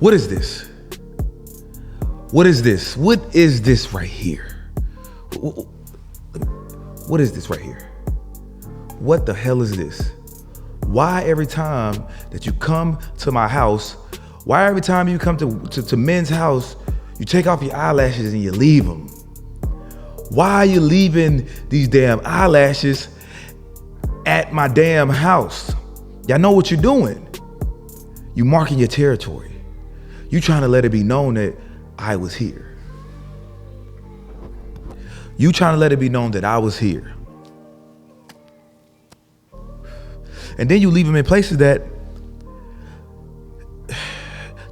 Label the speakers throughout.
Speaker 1: What is this? What is this? What is this right here? What is this right here? What the hell is this? Why every time that you come to my house, why every time you come to men's house, you take off your eyelashes and you leave them? Why are you leaving these damn eyelashes at my damn house? Y'all know what you're doing. You marking your territory. You trying to let it be known that I was here. You trying to let it be known that I was here. And then you leave them in places that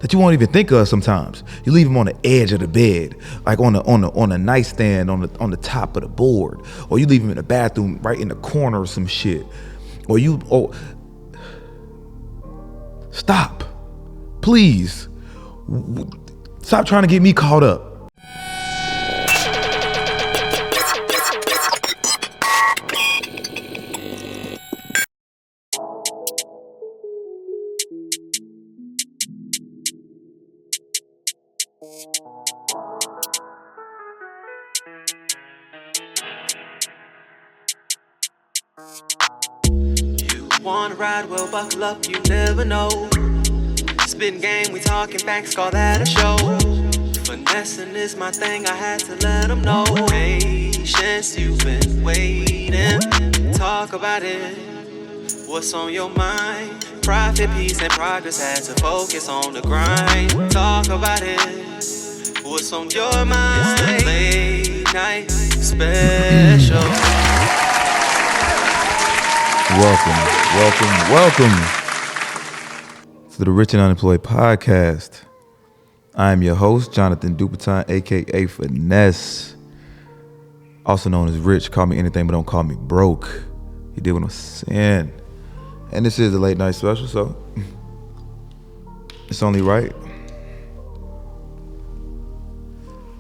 Speaker 1: you won't even think of sometimes. You leave them on the edge of the bed, like on a nightstand on the top of the board, or you leave them in the bathroom right in the corner or some shit. Stop. Please. Stop trying to get me caught up.
Speaker 2: You wanna ride, well buckle up, you never know. Spitting game, we talking facts, call that a show. Finessing is my thing, I had to let them know. Patience, you've been waiting. Talk about it, what's on your mind? Profit, peace, and progress, had to focus on the grind. Talk about it, what's on your mind? It's the late night special.
Speaker 1: Welcome to the Rich and Unemployed Podcast. I am your host, Jonathan Dupatin, aka Finesse, also known as Rich. Call me anything, but don't call me broke. You did what I'm saying. And this is the late night special, so it's only right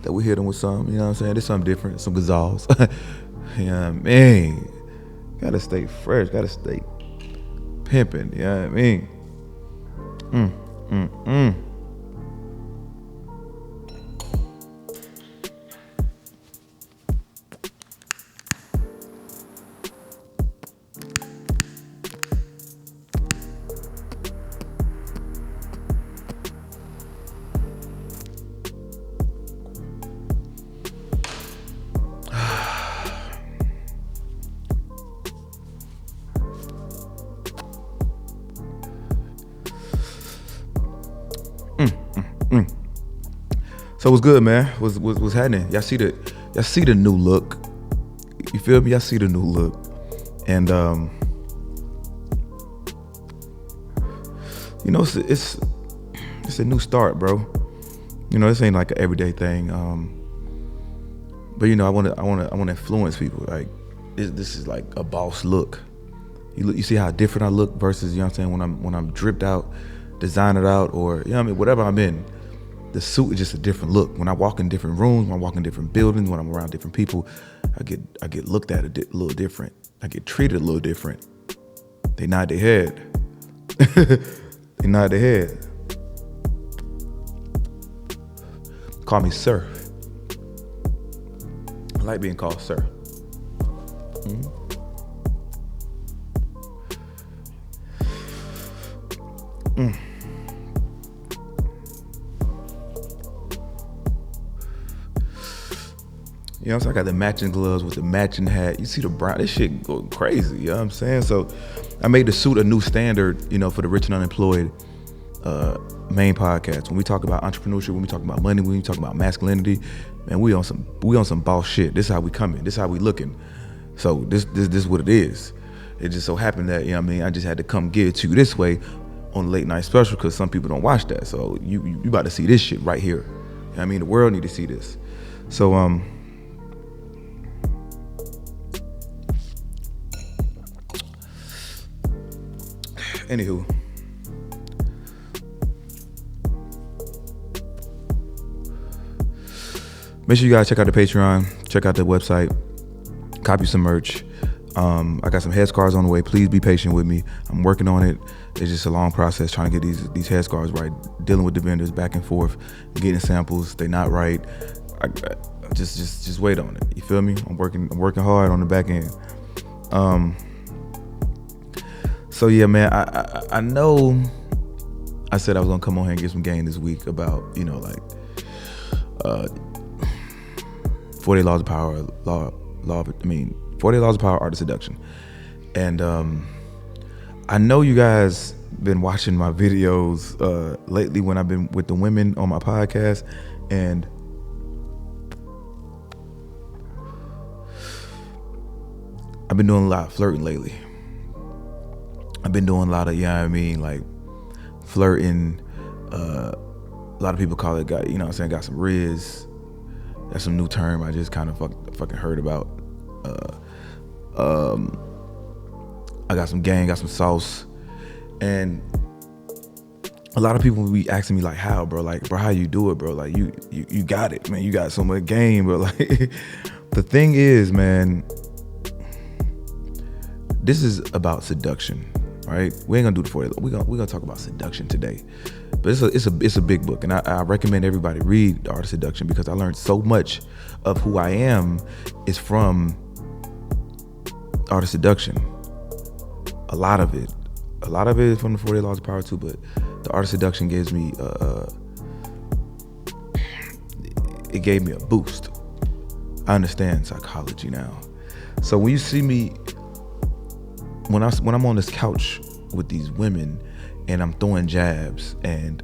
Speaker 1: that we hit them with some, you know what I'm saying? There's something different, some gazals. You know what I mean? Gotta stay fresh, gotta stay pimping, you know what I mean? So what's good, man? What's happening? Y'all see the new look. You feel me? Y'all see the new look. And you know, it's a new start, bro. You know, this ain't like an everyday thing. But you know, I wanna influence people. Like this is like a boss look. You see how different I look versus, you know what I'm saying, when I'm dripped out, designered out, or you know what I mean, whatever I'm in. The suit is just a different look. When I walk in different rooms, when I walk in different buildings, when I'm around different people, I get looked at a little different. I get treated a little different. They nod their head. They nod their head. Call me sir. I like being called sir. You know what I'm saying? I got the matching gloves with the matching hat. You see the brown, this shit go crazy, you know what I'm saying? So I made the suit a new standard, you know, for the Rich and Unemployed main podcast. When we talk about entrepreneurship, when we talk about money, when we talk about masculinity, man, we on some boss shit. This is how we coming, this is how we looking. So this is what it is. It just so happened that, you know what I mean, I just had to come give it to you this way on the late night special because some people don't watch that. So you about to see this shit right here. You know what I mean? The world need to see this. So anywho, make sure you guys check out the Patreon, check out the website, copy some merch. I got some head scars on the way. Please be patient with me. I'm working on it. It's just a long process trying to get these head scars right. Dealing with the vendors back and forth, getting samples. They not right. I just wait on it. You feel me? I'm working hard on the back end. So yeah, man. I know. I said I was gonna come on here and get some game this week about 40 laws of power. 40 Laws of Power, Art of Seduction. And I know you guys been watching my videos lately when I've been with the women on my podcast, and I've been doing a lot of flirting lately. I've been doing a lot of, like flirting. A lot of people call it, got some riz. That's some new term I just kind of fucking heard about. I got some gang, got some sauce, and a lot of people be asking me like, how, bro? Like, bro, how you do it, bro? Like, you got it, man. You got so much game, bro. Like, the thing is, man, this is about seduction, right? We ain't gonna do the 40. We're gonna talk about seduction today, but it's a big book, and I recommend everybody read The Art of Seduction because I learned so much of who I am is from Art of Seduction. A lot of it is from the 40 Laws of Power too, but the Art of Seduction gives me it gave me a boost. I understand psychology now. So when you see me, when I'm on this couch with these women and I'm throwing jabs and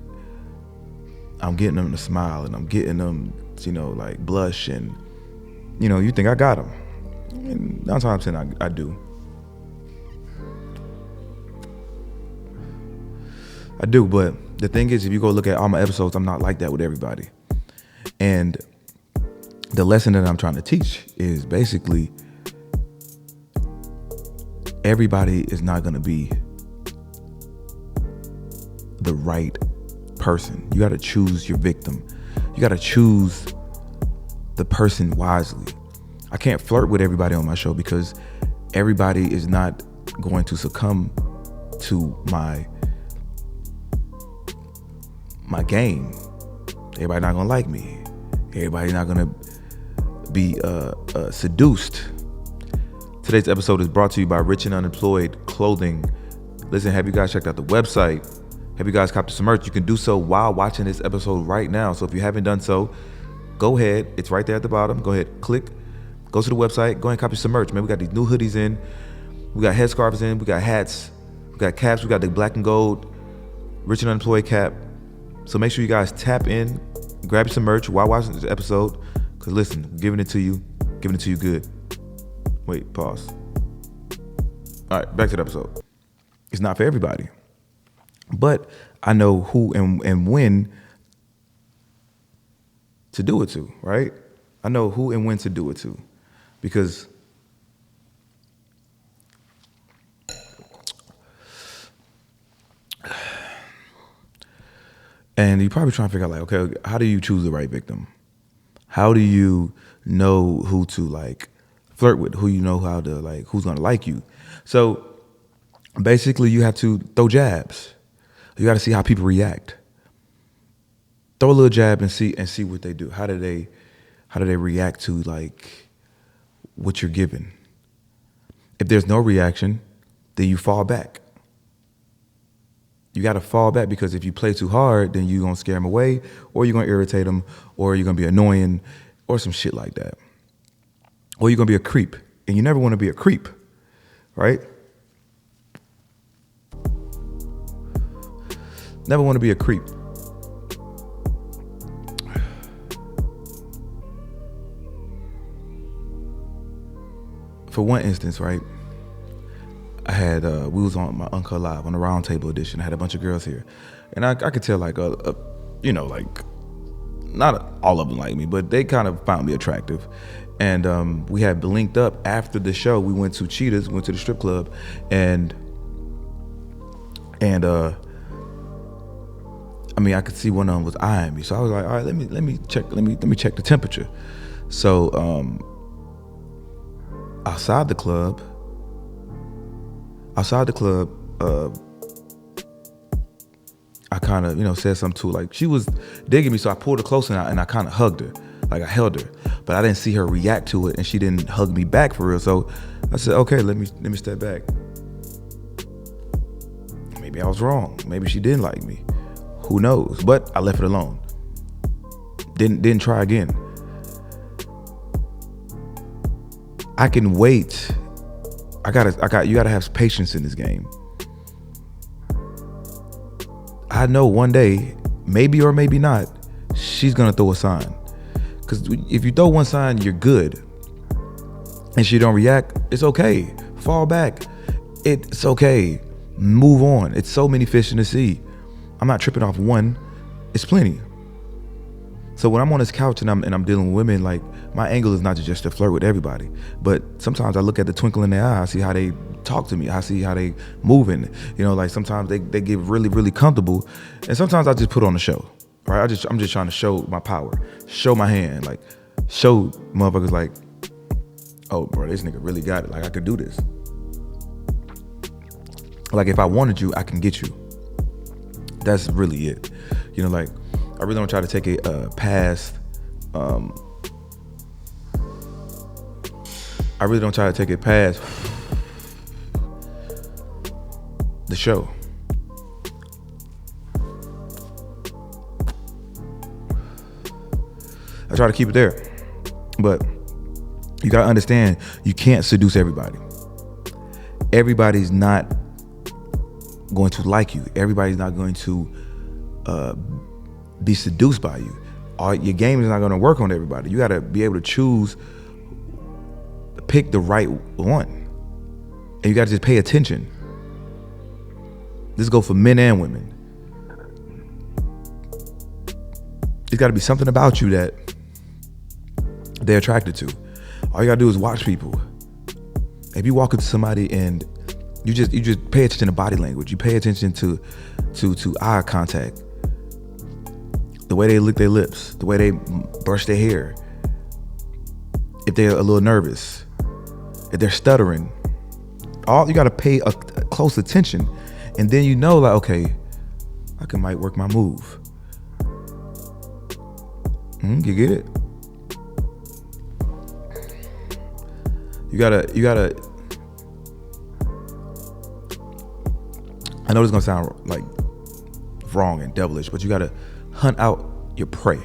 Speaker 1: I'm getting them to smile and I'm getting them, like blush, and you think I got them. And 9 times out of 10, I do. I do, but the thing is, if you go look at all my episodes, I'm not like that with everybody. And the lesson that I'm trying to teach is basically everybody is not going to be the right person. You got to choose your victim. You got to choose the person wisely. I can't flirt with everybody on my show because everybody is not going to succumb to my game. Everybody not gonna like me. Everybody not gonna be seduced. Today's episode is brought to you by Rich and Unemployed Clothing. Listen, have you guys checked out the website? Have you guys copped some merch? You can do so while watching this episode right now. So if you haven't done so, go ahead. It's right there at the bottom. Go ahead, click, go to the website, go ahead and copy some merch, man. We got these new hoodies in. We got headscarves in. We got hats. We got caps. We got the black and gold Rich and Unemployed cap. So make sure you guys tap in, grab some merch while watching this episode. Cause listen, I'm giving it to you good. Wait, pause. All right, back to the episode. It's not for everybody, but I know who and when to do it to, right? I know who and when to do it to, because and you're probably trying to figure out, like, okay, how do you choose the right victim? How do you know who to, like, flirt with? Who you know how to, like, who's gonna like you? So basically, you have to throw jabs. You got to see how people react. Throw a little jab and see what they do. How do they react to, like, what you're giving? If there's no reaction, then you fall back. You got to fall back, because if you play too hard, then you're going to scare them away, or you're going to irritate them, or you're going to be annoying, or some shit like that. Or you're going to be a creep, and you never want to be a creep, right? Never want to be a creep. For one instance, right? I had we was on my Uncut Live on the Roundtable edition. I had a bunch of girls here, and I could tell, like, like, not all of them like me, but they kind of found me attractive. And we had linked up after the show. We went to Cheetah's, went to the strip club, and I mean, I could see one of them was eyeing me, so I was like, all right, let me check the temperature. So outside the club, outside the club, I kind of, said something to her. Like, she was digging me, so I pulled her close and I kind of hugged her. Like, I held her. But I didn't see her react to it, and she didn't hug me back for real. So I said, okay, let me step back. Maybe I was wrong. Maybe she didn't like me. Who knows? But I left it alone. Didn't try again. I can wait. You gotta have patience in this game. I know one day, maybe or maybe not, she's gonna throw a sign. Because if you throw one sign, you're good. And she don't react, it's okay. Fall back. It's okay. Move on. It's so many fish in the sea. I'm not tripping off one. It's plenty. So when I'm on this couch and I'm dealing with women, like, my angle is not just to flirt with everybody, but sometimes I look at the twinkle in their eye. I see how they talk to me. I see how they moving. Like, sometimes they get really, really comfortable, and sometimes I just put on a show, right? I'm just trying to show my power, show my hand, like, show motherfuckers like, oh, bro, this nigga really got it. Like, I could do this. Like, if I wanted you, I can get you. That's really it. Like, I really don't try to take it past. I really don't try to take it past the show. I try to keep it there, but you gotta understand, you can't seduce everybody. Everybody's not going to like you. Everybody's not going to be seduced by you. Your game is not going to work on everybody. You got to be able to pick the right one, and you got to just pay attention. This goes for men and women. There's got to be something about you that they're attracted to. All you got to do is watch people. If you walk into somebody and you just pay attention to body language, you pay attention to eye contact, the way they lick their lips, the way they brush their hair, if they're a little nervous, if they're stuttering, all you gotta pay a close attention, and then like, okay, I might work my move. You get it? You gotta. I know this is gonna sound like wrong and devilish, but you gotta hunt out your prey.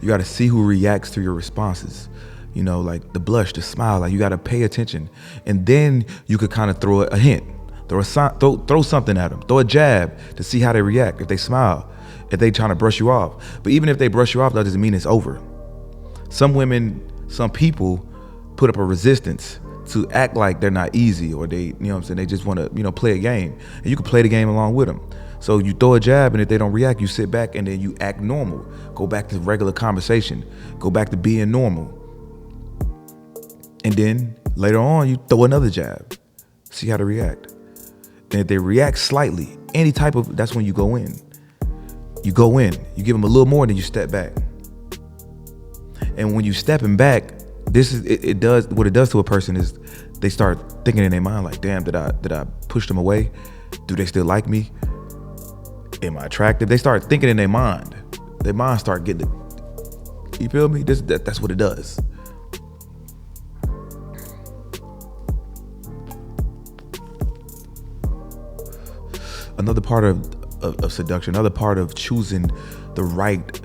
Speaker 1: You gotta see who reacts to your responses. Like the blush, the smile. Like, you gotta pay attention, and then you could kind of throw a hint, throw something at them, throw a jab to see how they react. If they smile, if they trying to brush you off. But even if they brush you off, that doesn't mean it's over. Some people put up a resistance to act like they're not easy, or they, they just want to, play a game, and you can play the game along with them. So you throw a jab, and if they don't react, you sit back and then you act normal. Go back to regular conversation. Go back to being normal. And then later on, you throw another jab. See how they react. And if they react slightly, that's when you go in. You go in. You give them a little more, then you step back. And when you stepping back, what it does to a person is they start thinking in their mind like, damn, did I push them away? Do they still like me? Am I attractive? They start thinking in their mind. Their mind start getting it. You feel me? That's what it does. Another part of seduction, another part of choosing the right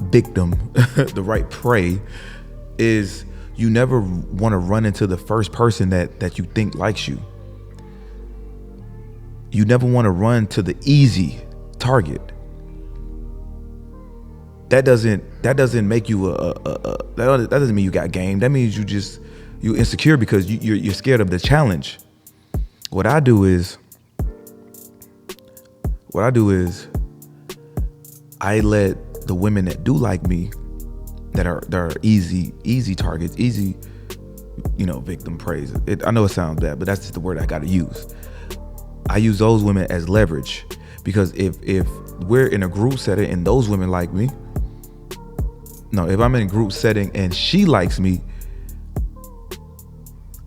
Speaker 1: victim, the right prey, is you never want to run into the first person that you think likes you. You never want to run to the easy target. That doesn't make you that doesn't mean you got game. That means you insecure because you're scared of the challenge. What I do is I let the women that do like me, that are easy targets, easy, victim praise. I know it sounds bad, but that's just the word I got to use. I use those women as leverage, because if we're in a group setting and those women like me, if I'm in a group setting and she likes me,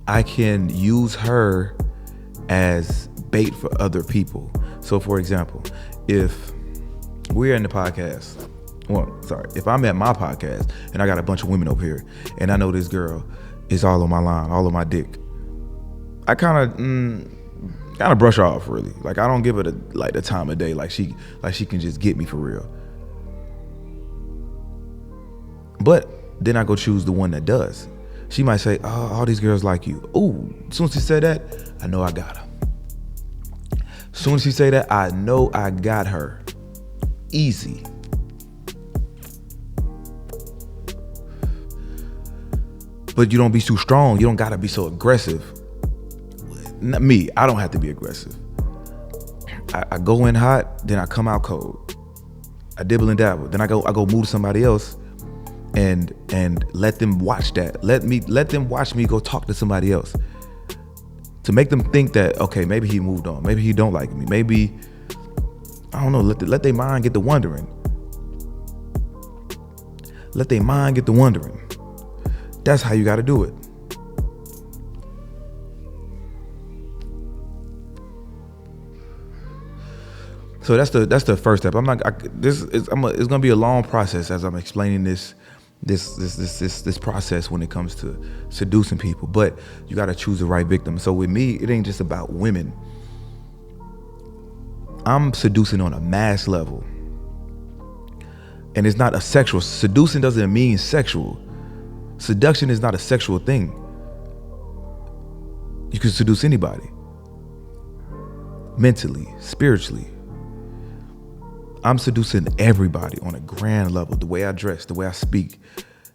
Speaker 1: I can use her as bait for other people. So for example, if we're in the podcast, if I'm at my podcast and I got a bunch of women over here and I know this girl is all on my line, all on my dick, I kind of brush her off, really. Like, I don't give her the time of day like she can just get me for real. But then I go choose the one that does. She might say, oh, all these girls like you. Ooh, as soon as she said that, I know I got her. As soon as she say that, I know I got her. Easy. But you don't be too strong. You don't gotta be so aggressive. Not me, I don't have to be aggressive. I go in hot, then I come out cold. I dibble and dabble. Then I go move to somebody else and let them watch that. Let them watch me go talk to somebody else. To make them think that, okay, maybe he moved on. Maybe he don't like me. Maybe, I don't know, let their mind get to wondering. Let their mind get to wondering. That's how you gotta do it. So that's the first step. It's gonna be a long process as I'm explaining this process when it comes to seducing people. But you gotta choose the right victim. So with me, it ain't just about women. I'm seducing on a mass level. And it's not a sexual. Seducing doesn't mean sexual. Seduction is not a sexual thing. You can seduce anybody. Mentally, spiritually. I'm seducing everybody on a grand level. The way I dress, the way I speak,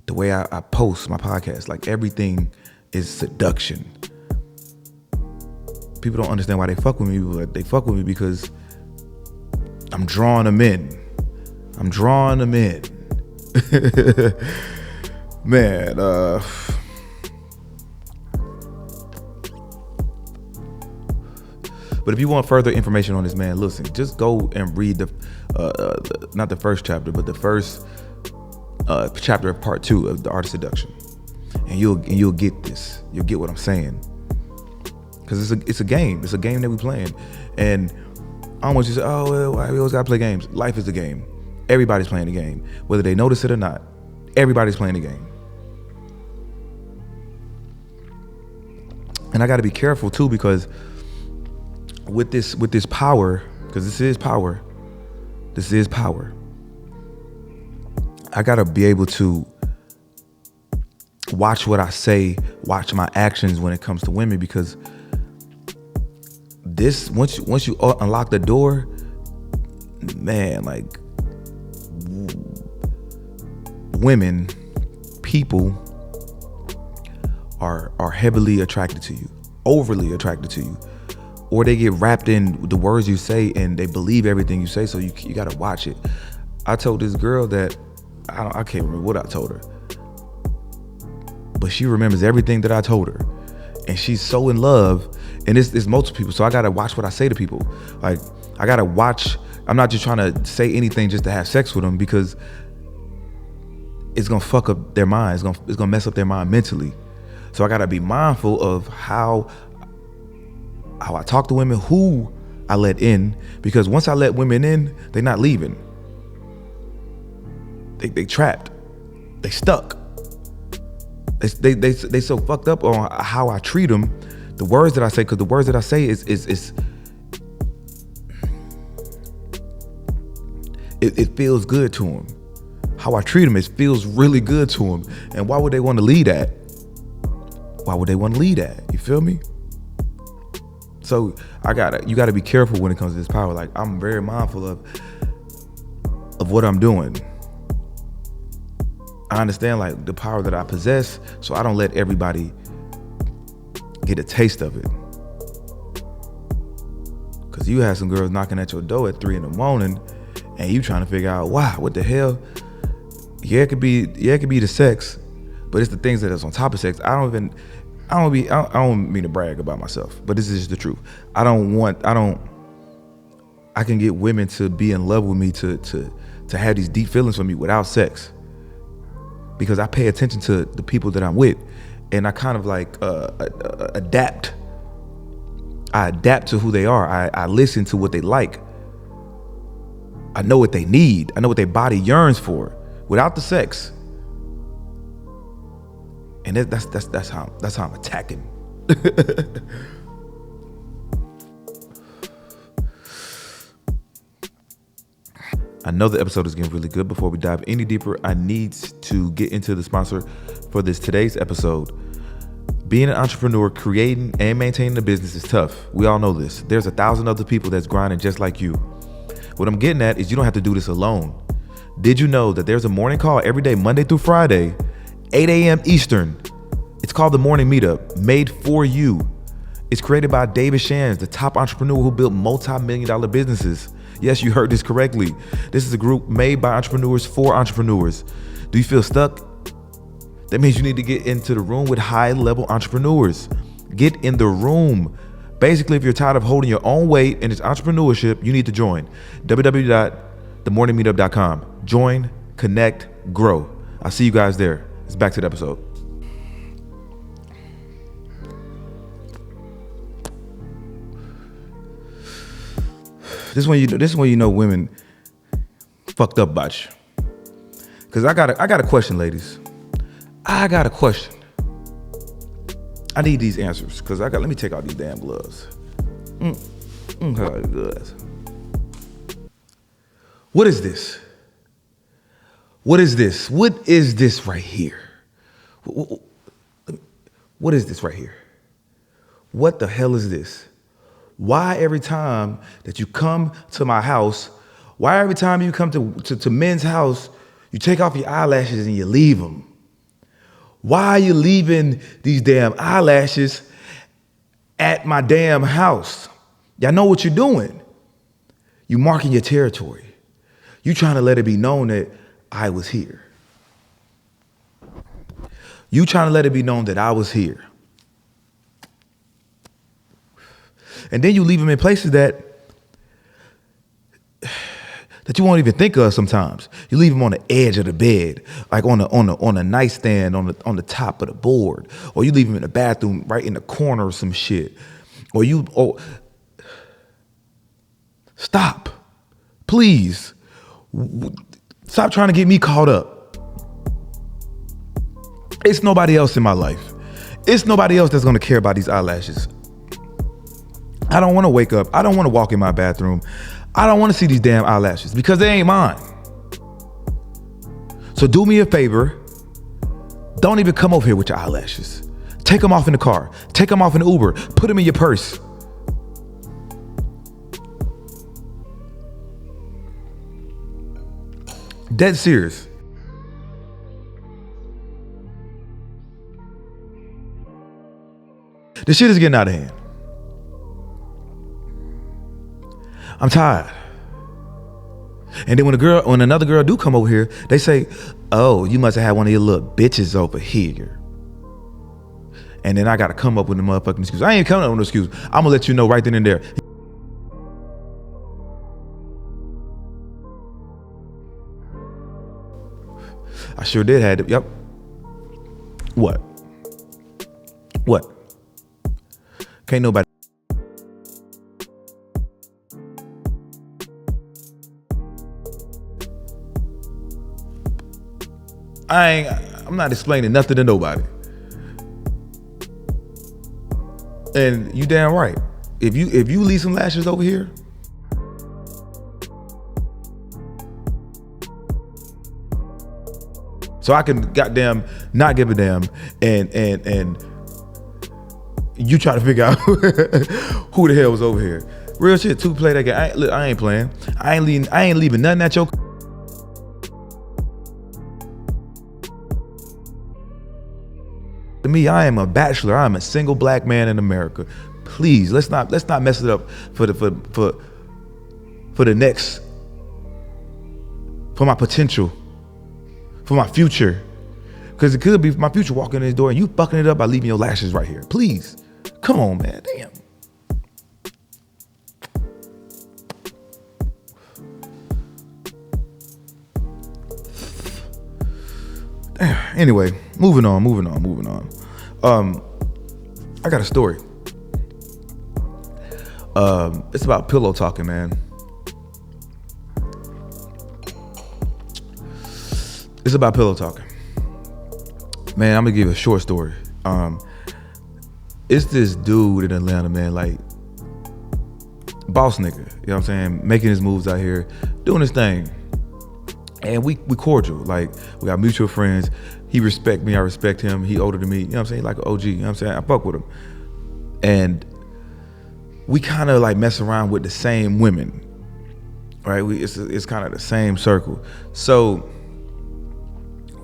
Speaker 1: the way I post my podcast, like everything is seduction. People don't understand why they fuck with me, but they fuck with me because I'm drawing them in. I'm drawing them in. Man, but if you want further information on this man, listen, just go and read not the first chapter, but the first chapter of part 2 of the Art of Seduction, and you'll get this. You'll get what I'm saying, because it's a game. It's a game that we playing, and I don't want you to say, oh, well, we always gotta play games. Life is a game. Everybody's playing the game, whether they notice it or not. Everybody's playing the game. And I got to be careful too, because with this power, because this is power, I got to be able to watch what I say, watch my actions when it comes to women, because this once you unlock the door, man, like women, people are heavily attracted to you, overly attracted to you, or they get wrapped in the words you say and they believe everything you say. So you gotta watch it. I told this girl that I can't remember what I told her, but she remembers everything that I told her, and she's so in love. And it's multiple people, so I gotta watch what I say to people. Like, I gotta watch. I'm not just trying to say anything just to have sex with them, because it's gonna fuck up their mind. It's gonna mess up their mind mentally. So I gotta be mindful of how I talk to women, who I let in, because once I let women in, they're not leaving. They trapped. They stuck. They so fucked up on how I treat them, the words that I say, because the words that I say is it feels good to them. How I treat them, it feels really good to them. And why would they want to leave that? Why would they want to leave that? You feel me? So you gotta be careful when it comes to this power. Like, I'm very mindful of what I'm doing. I understand, like, the power that I possess, so I don't let everybody get a taste of it. Cause you have some girls knocking at your door at 3 a.m. and you trying to figure out, wow, what the hell? Yeah, it could be the sex, but it's the things that is on top of sex. I don't mean to brag about myself, but this is just the truth. I can get women to be in love with me, to have these deep feelings for me without sex, because I pay attention to the people that I'm with. and I kind of like adapt. I adapt to who they are. I listen to what they like. I know what they need. I know what their body yearns for without the sex. And that's how I'm attacking. I know the episode is getting really good. Before we dive any deeper, I need to get into the sponsor for today's episode. Being an entrepreneur, creating and maintaining a business is tough. We all know this. There's 1,000 other people that's grinding just like you. What I'm getting at is you don't have to do this alone. Did you know that there's a morning call every day, Monday through Friday, 8 a.m. Eastern? It's called the Morning Meetup, made for you. It's created by David Shands, the top entrepreneur who built multi-million-dollar businesses. Yes, you heard this correctly. This is a group made by entrepreneurs for entrepreneurs. Do you feel stuck? That means you need to get into the room with high-level entrepreneurs. Get in the room. Basically, if you're tired of holding your own weight in this entrepreneurship, you need to join. www.themorningmeetup.com. Join, connect, grow. I'll see you guys there. It's back to the episode. This is when you know women fucked up about you. Cause I got a question, ladies. I got a question. I need these answers because let me take out these damn gloves. Gloves. What is this? What is this? What is this right here? What is this right here? What the hell is this? Why every time that you come to my house, why every time you come to men's house, you take off your eyelashes and you leave them? Why are you leaving these damn eyelashes at my damn house? Y'all know what you're doing. You marking your territory. You trying to let it be known that I was here. You trying to let it be known that I was here. And then you leave them in places that you won't even think of sometimes. You leave them on the edge of the bed, like on a nightstand on the top of the board, or you leave them in the bathroom right in the corner of some shit. Stop. Please. Stop trying to get me caught up. It's nobody else in my life. It's nobody else that's gonna care about these eyelashes. I don't want to wake up. I don't want to walk in my bathroom. I don't want to see these damn eyelashes because they ain't mine. So do me a favor. Don't even come over here with your eyelashes. Take them off in the car. Take them off in the Uber. Put them in your purse. Dead serious. This shit is getting out of hand. I'm tired. And then when another girl do come over here, they say, "Oh, you must have had one of your little bitches over here." And then I gotta come up with a motherfucking excuse. I ain't coming up with no excuse. I'm gonna let you know right then and there. I sure did have it. Yep. What? Can't nobody. I'm not explaining nothing to nobody. And you damn right. If you leave some lashes over here, so I can goddamn not give a damn, and you try to figure out who the hell was over here. Real shit. To play that game. I ain't playing. I ain't leaving nothing at your. To me, I am a bachelor. I am a single black man in America. Please, let's not mess it up for the next, for my potential, for my future. Because it could be my future walking in this door and you fucking it up by leaving your lashes right here. Please. Come on, man. Damn. Anyway, moving on. I got a story. It's about pillow talking, man. It's about pillow talking. Man, I'm gonna give you a short story. It's this dude in Atlanta, man, like boss nigga, you know what I'm saying? Making his moves out here, doing his thing. And we cordial, like we got mutual friends. He respect me, I respect him. He older than me, you know what I'm saying? Like an OG, you know what I'm saying? I fuck with him. And we kind of like mess around with the same women, right? It's kind of the same circle. So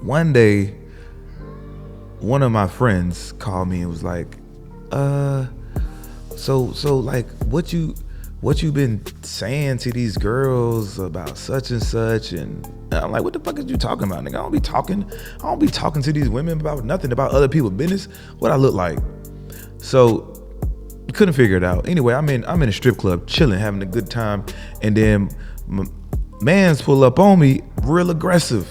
Speaker 1: one day, one of my friends called me and was like, so like what you been saying to these girls about such and such? And I'm like, what the fuck is you talking about, nigga? I don't be talking to these women about nothing, about other people's business. What I look like. So couldn't figure it out. Anyway, I'm in a strip club chilling, having a good time, and then mans pull up on me real aggressive.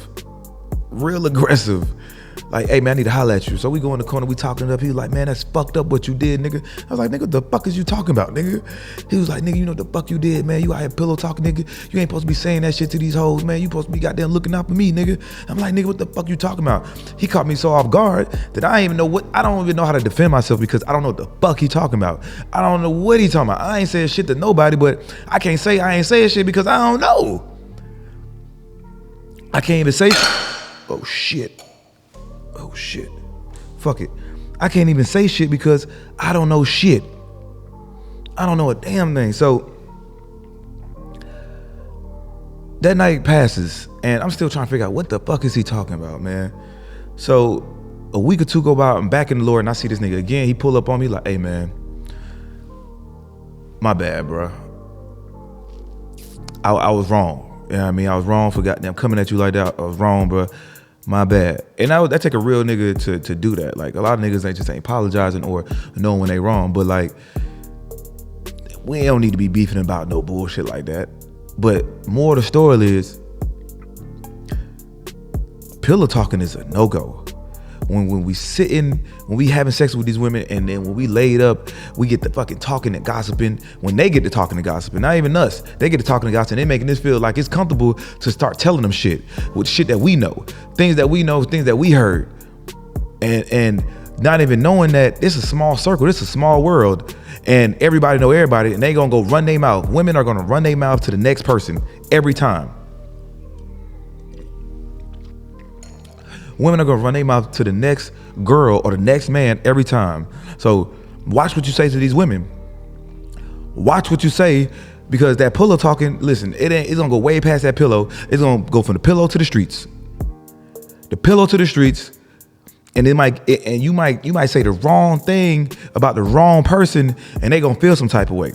Speaker 1: Like, hey man, I need to holler at you. So we go in the corner, we talking it up. He was like, man, that's fucked up what you did, nigga. I was like, nigga, what the fuck is you talking about, nigga? He was like, nigga, you know what the fuck you did, man? You out here pillow talking, nigga. You ain't supposed to be saying that shit to these hoes, man. You supposed to be goddamn looking out for me, nigga. I'm like, nigga, what the fuck you talking about? He caught me so off guard that I don't even know how to defend myself, because I don't know what the fuck he talking about. I don't know what he talking about. I ain't saying shit to nobody, but I can't say I ain't saying shit because I don't know. I can't even say oh shit. Fuck it. I can't even say shit because I don't know shit. I don't know a damn thing. So that night passes and I'm still trying to figure out what the fuck is he talking about, man. So a week or two go by, I'm back in the Lord and I see this nigga again. He pull up on me like, hey man, my bad, bro. I was wrong. You know what I mean? I was wrong for goddamn coming at you like that. I was wrong, bro. My bad. And that take a real nigga to do that. Like a lot of niggas ain't apologizing or knowing when they wrong. But like, we don't need to be beefing about no bullshit like that. But more of the story is, pillow talking is a no-go. When we having sex with these women, and then when we laid up, we get to fucking talking and gossiping. When they get to talking and gossiping, not even us, they get to talking and gossiping. They making this feel like it's comfortable to start telling them shit with shit that we know, things that we know, things that we heard, and not even knowing that it's a small circle, it's a small world, and everybody know everybody, and they gonna go run their mouth. Women are gonna run their mouth to the next person every time. Women are gonna run their mouth to the next girl or the next man every time. So watch what you say to these women. Watch what you say, because that pillow talking, listen, it's gonna go way past that pillow. It's gonna go from the pillow to the streets. The pillow to the streets, and you might say the wrong thing about the wrong person, and they gonna feel some type of way.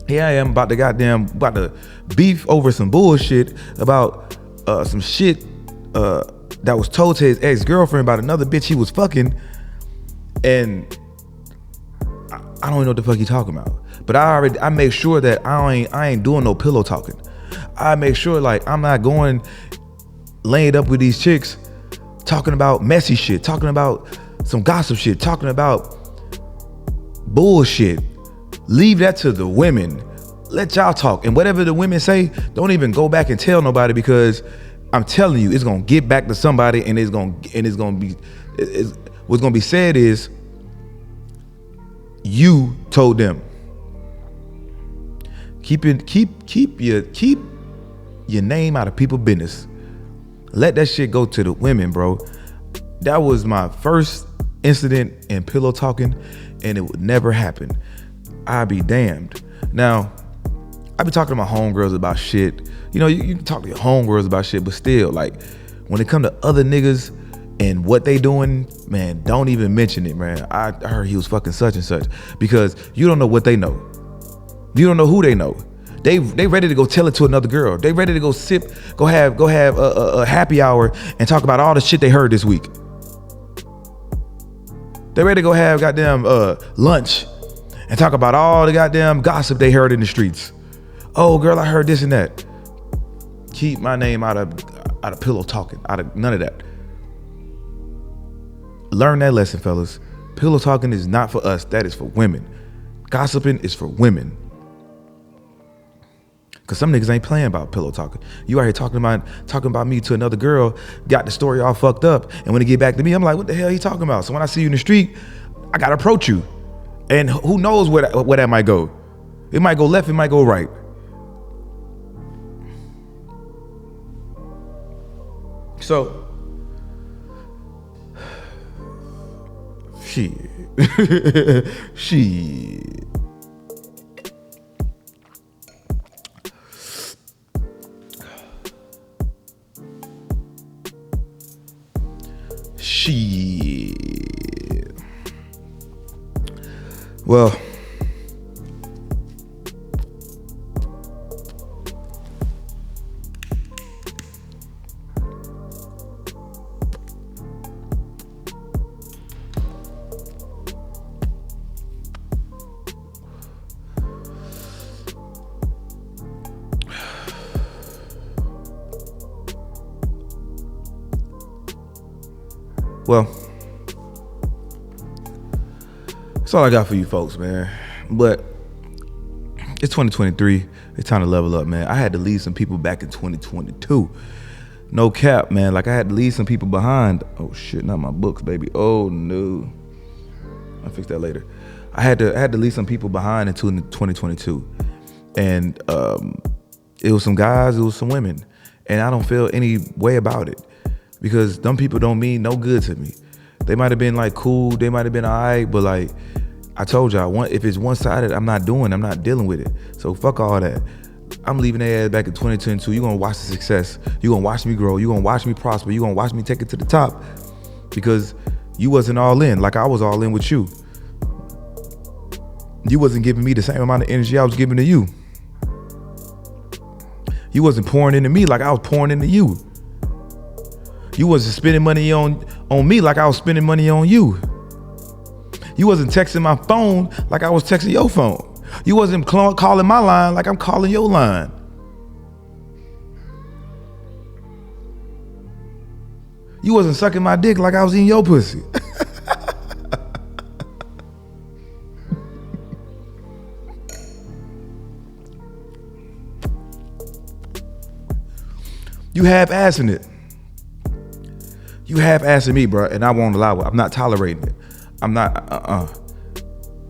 Speaker 1: Here I am about to beef over some bullshit about some shit that was told to his ex-girlfriend about another bitch he was fucking, and I don't even know what the fuck he talking about. But I make sure that I ain't doing no pillow talking. I make sure like I'm not going laying up with these chicks talking about messy shit, talking about some gossip shit, talking about bullshit. Leave that to the women. Let y'all talk, and whatever the women say, don't even go back and tell nobody, because I'm telling you, it's gonna get back to somebody, and what's gonna be said is you told them. Keep your name out of people's business. Let that shit go to the women, bro. That was my first incident in pillow talking, and it would never happen. I'd be damned. Now, I be talking to my homegirls about shit. You know, you can talk to your homegirls about shit, but still, like, when it come to other niggas and what they doing, man, don't even mention it, man. I heard he was fucking such and such, because you don't know what they know. You don't know who they know. They ready to go tell it to another girl. They ready to go have a happy hour and talk about all the shit they heard this week. They ready to go have goddamn lunch and talk about all the goddamn gossip they heard in the streets. Oh, girl, I heard this and that. Keep my name out of pillow talking, out of none of that. Learn that lesson, fellas. Pillow talking is not for us. That is for women. Gossiping is for women. Cause some niggas ain't playing about pillow talking. You out here talking about me to another girl, got the story all fucked up, and when they get back to me, I'm like, what the hell he talking about? So when I see you in the street, I gotta approach you. And who knows where that might go. It might go left, it might go right. So, shit. Shit. Shit. Well, that's all I got for you folks, man. But it's 2023. It's time to level up, man. I had to leave some people back in 2022. No cap, man. Like, I had to leave some people behind. Oh shit, not my books, baby. Oh no. I'll fix that later. I had to leave some people behind in 2022. And it was some guys, it was some women. And I don't feel any way about it. Because them people don't mean no good to me. They might have been like cool, they might have been alright, but like I told y'all, if it's one-sided, I'm not dealing with it. So fuck all that. I'm leaving their ass back in 2022. You're gonna watch the success. You're gonna watch me grow. You're gonna watch me prosper. You're gonna watch me take it to the top. Because you wasn't all in like I was all in with you. You wasn't giving me the same amount of energy I was giving to you. You wasn't pouring into me like I was pouring into you. You wasn't spending money on me like I was spending money on you. You wasn't texting my phone like I was texting your phone. You wasn't calling my line like I'm calling your line. You wasn't sucking my dick like I was eating your pussy. You half-assing it. You half-assing me, bro, and I won't allow it. I'm not tolerating it. I'm not.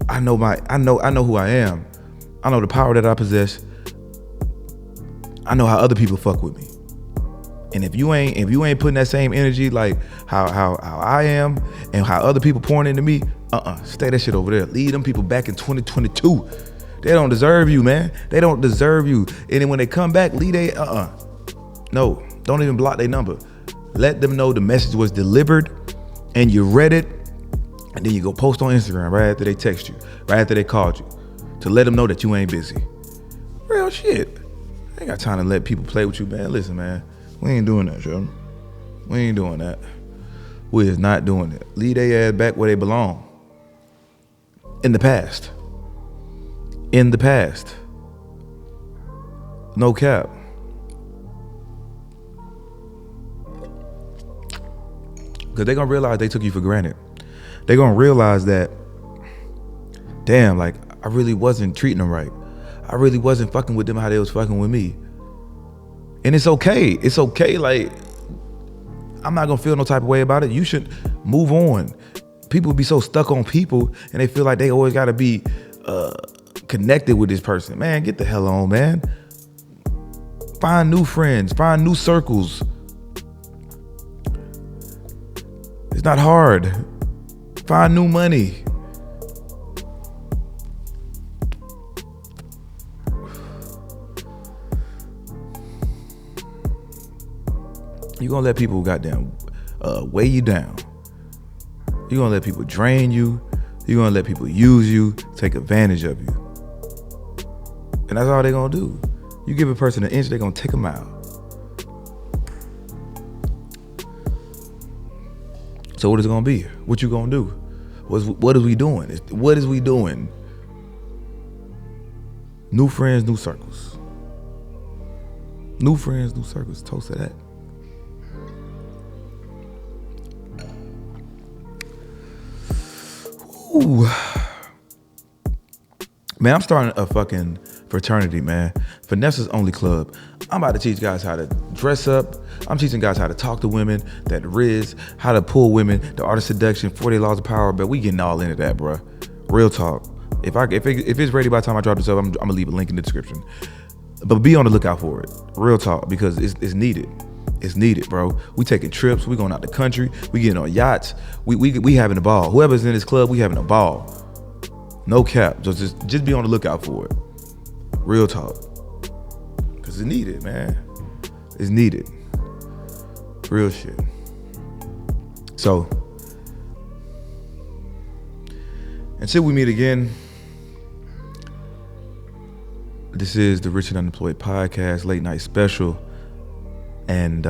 Speaker 1: I know who I am. I know the power that I possess. I know how other people fuck with me. And if you ain't putting that same energy like how I am and how other people pouring into me, stay that shit over there. Leave them people back in 2022. They don't deserve you, man. They don't deserve you. And then when they come back, leave they no, don't even block their number. Let them know the message was delivered and you read it, and then you go post on Instagram right after they text you, right after they called you, to let them know that you ain't busy. Real shit. I ain't got time to let people play with you, man. Listen, man, we ain't doing that, yo. We ain't doing that. We is not doing it. Leave their ass back where they belong. In the past. In the past. No cap. Because they're going to realize they took you for granted. They're going to realize that, damn, like, I really wasn't treating them right. I really wasn't fucking with them how they was fucking with me. And it's okay. It's okay. Like, I'm not going to feel no type of way about it. You should move on. People be so stuck on people, and they feel like they always got to be connected with this person. Man, get the hell on, man. Find new friends. Find new circles. It's not hard. Find new money. You're gonna let people goddamn weigh you down. You're gonna let people drain you. You're gonna let people use you, take advantage of you. And that's all they're gonna do. You give a person an inch, they're gonna take them out. So what is it gonna be? What you gonna do? What is we doing? What is we doing? New friends, new circles. New friends, new circles. Toast to that. Ooh. Man, I'm starting a fucking fraternity, man. Vanessa's Only Club. I'm about to teach guys how to dress up. I'm teaching guys how to talk to women, that Riz, how to pull women, the Art of Seduction, 48 Laws of Power, but we getting all into that, bro. Real talk. If it's ready by the time I drop this up, I'm gonna leave a link in the description. But be on the lookout for it. Real talk, because it's needed. It's needed, bro. We taking trips, we going out the country, we getting on yachts, we having a ball. Whoever's in this club, we having a ball. No cap. Just be on the lookout for it. Real talk. Cause it's needed, man. It's needed. Real shit. So, until we meet again, this is the Rich and Unemployed Podcast, late night special. And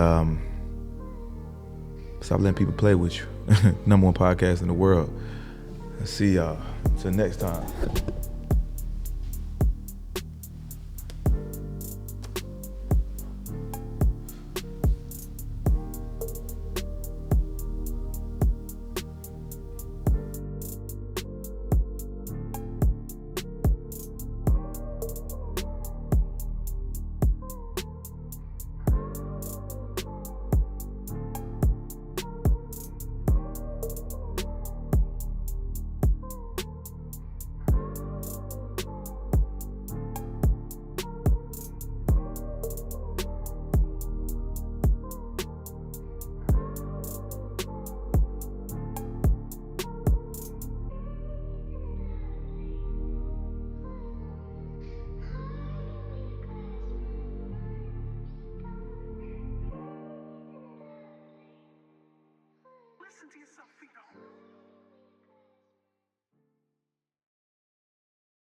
Speaker 1: stop letting people play with you. Number one podcast in the world. I'll see y'all. Till next time.
Speaker 3: Listen to yourself, feet up.